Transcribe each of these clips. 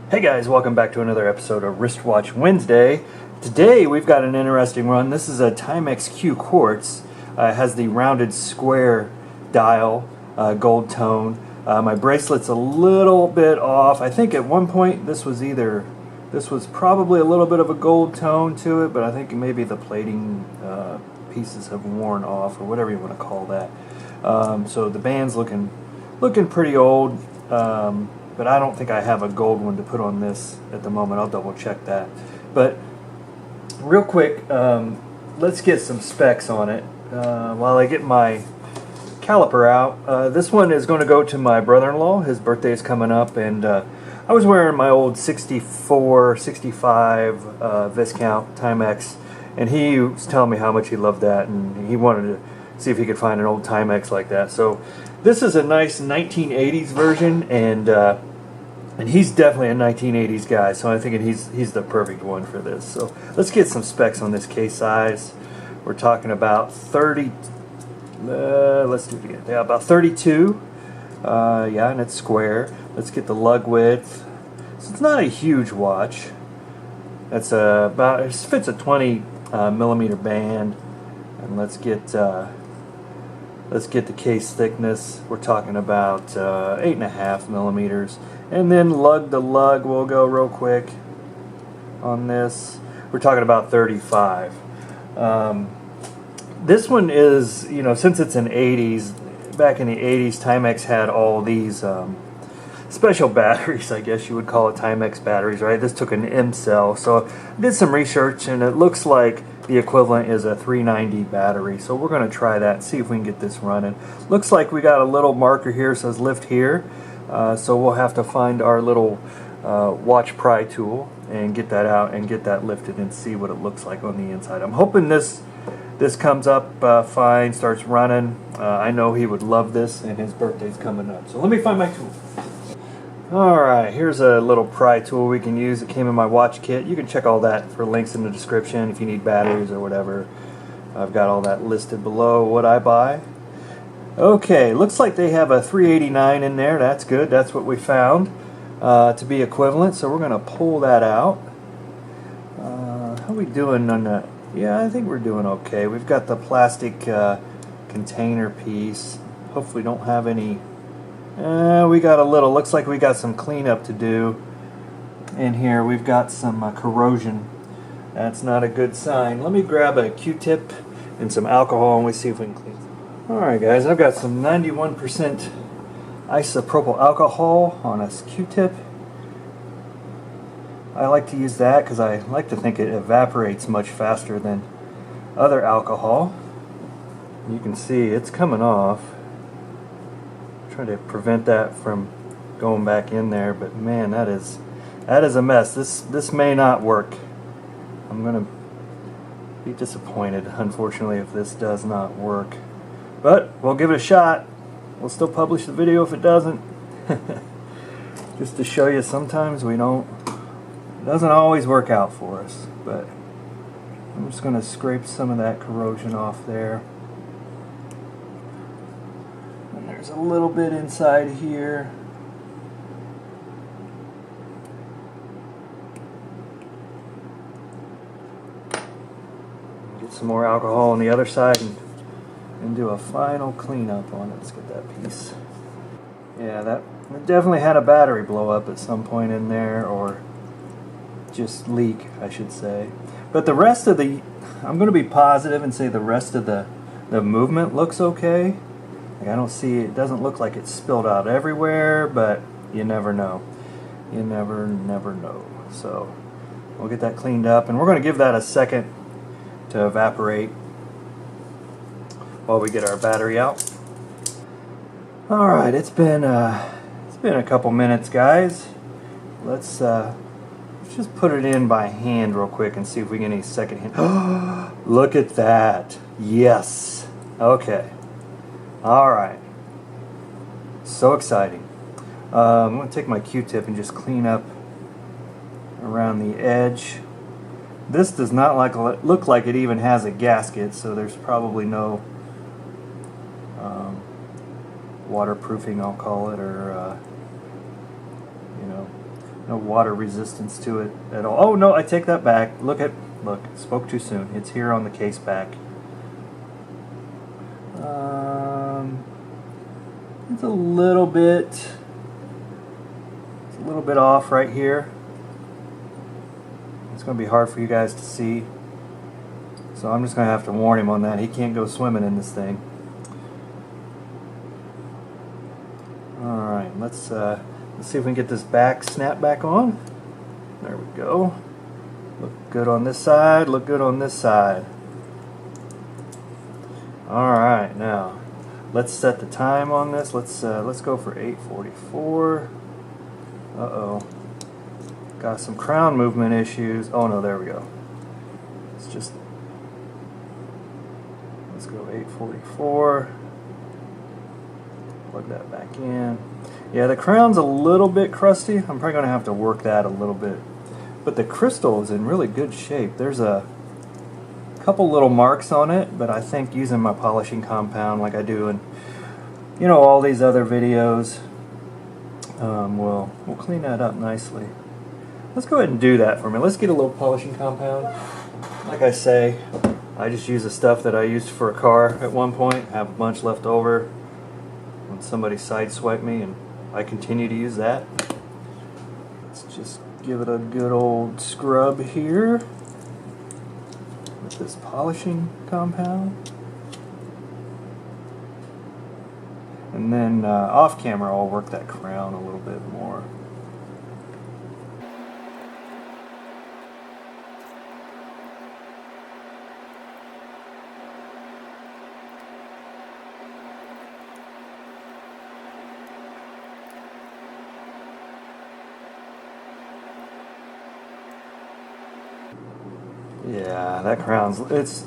Hey guys, welcome back to another episode of Wristwatch Wednesday. Today we've got an interesting run. This is a Timex Q Quartz. It has the rounded square dial, gold tone. My bracelet's a little bit off. I think at one point this was probably a little bit of a gold tone to it, but I think maybe the plating pieces have worn off, or whatever you want to call that. So the band's looking pretty old. But I don't think I have a gold one to put on this at the moment. I'll double check that. But real quick, let's get some specs on it while I get my caliper out. This one is going to go to my brother-in-law. His birthday is coming up, and I was wearing my old 64, 65 Viscount Timex, and he was telling me how much he loved that, and he wanted to see if he could find an old Timex like that. So this is a nice 1980s version, and he's definitely a 1980s guy, so I'm thinking he's the perfect one for this. So let's get some specs on this case size. We're talking about 30. Let's do it again. Yeah, about 32. Yeah, and it's square. Let's get the lug width. So it's not a huge watch. That's it fits a 20 millimeter band, and let's get the case thickness. We're talking about 8.5 millimeters. And then lug to lug, we'll go real quick on this. We're talking about 35. This one is, since it's an 80s, back in the 80s, Timex had all these special batteries, I guess you would call it Timex batteries, right? This took an M cell. So I did some research, and it looks like the equivalent is a 390 battery. So we're going to try that and see if we can get this running. Looks like we got a little marker here, says lift here. So we'll have to find our little watch pry tool and get that out and get that lifted and see what it looks like on the inside. I'm hoping this comes up fine, starts running. I know he would love this, and his birthday's coming up. So let me find my tool. Alright, here's a little pry tool we can use. It came in my watch kit. You can check all that for links in the description if you need batteries or whatever. I've got all that listed below what I buy. Okay, looks like they have a 389 in there. That's good. That's what we found to be equivalent. So we're going to pull that out. How are we doing on that? Yeah, I think we're doing okay. We've got the plastic container piece. Hopefully don't have any. We got a little. Looks like we got some cleanup to do in here. We've got some corrosion. That's not a good sign. Let me grab a Q-tip and some alcohol, and we see if we can clean. Alright guys, I've got some 91% isopropyl alcohol on a Q-tip. I like to use that because I like to think it evaporates much faster than other alcohol. You can see it's coming off. I'm trying to prevent that from going back in there, but man, that is a mess. This may not work. I'm gonna be disappointed, unfortunately, if this does not work. But we'll give it a shot. We'll still publish the video if it doesn't. Just to show you, sometimes it doesn't always work out for us. But I'm just going to scrape some of that corrosion off there. And there's a little bit inside here. Get some more alcohol on the other side and do a final cleanup on it. Let's get that piece. Yeah, that definitely had a battery blow up at some point in there, or just leak, I should say. But the rest of I'm going to be positive and say the rest of the movement looks okay. Like, I don't see, it doesn't look like it's spilled out everywhere, but you never know. You never know. So we'll get that cleaned up, and we're going to give that a second to evaporate while we get our battery out. Alright, it's been a couple minutes, guys. Let's just put it in by hand real quick and see if we get any second hand. Look at that. Yes. Okay. Alright. So exciting. I'm going to take my Q-tip and just clean up around the edge. This does not look like it even has a gasket, so there's probably no waterproofing, I'll call it, or No water resistance to it at all. Oh no, I take that back. Look, spoke too soon. It's here on the case back. It's a little bit off right here. It's going to be hard for you guys to see. So I'm just going to have to warn him on that. He can't go swimming in this thing. Alright, let's see if we can get this back snap back on. There we go. Look good on this side, look good on this side. Alright, now let's set the time on this. Let's go for 8:44. Uh-oh. Got some crown movement issues. Oh no, there we go. Let's go 8:44. Plug that back in. Yeah, the crown's a little bit crusty. I'm probably going to have to work that a little bit. But the crystal is in really good shape. There's a couple little marks on it, but I think using my polishing compound like I do in, you know, all these other videos, we'll clean that up nicely. Let's go ahead and do that for me. Let's get a little polishing compound. Like I say, I just use the stuff that I used for a car at one point, have a bunch left over when somebody sideswiped me, and I continue to use that. Let's just give it a good old scrub here with this polishing compound. And then off camera I'll work that crown a little bit more. Yeah, that crown's, it's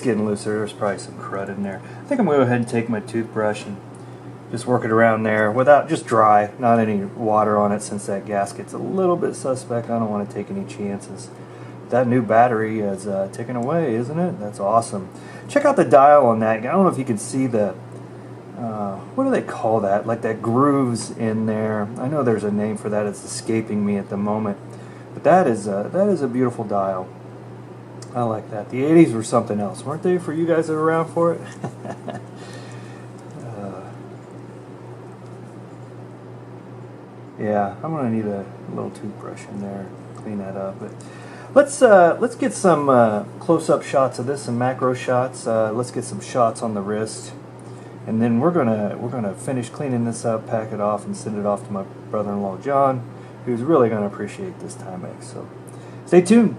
getting looser. There's probably some crud in there. I think I'm going to go ahead and take my toothbrush and just work it around there without, just dry, not any water on it, since that gasket's a little bit suspect. I don't want to take any chances. That new battery is ticking away, isn't it? That's awesome. Check out the dial on that. I don't know if you can see the, what do they call that? Like that grooves in there. I know there's a name for that. It's escaping me at the moment. But that is a beautiful dial. I like that. The 80s were something else, weren't they, for you guys that were around for it? Yeah, I'm gonna need a little toothbrush in there, clean that up. But let's get some close-up shots of this, some macro shots. Let's get some shots on the wrist, and then we're gonna finish cleaning this up, pack it off, and send it off to my brother-in-law John, who's really gonna appreciate this Timex. So stay tuned.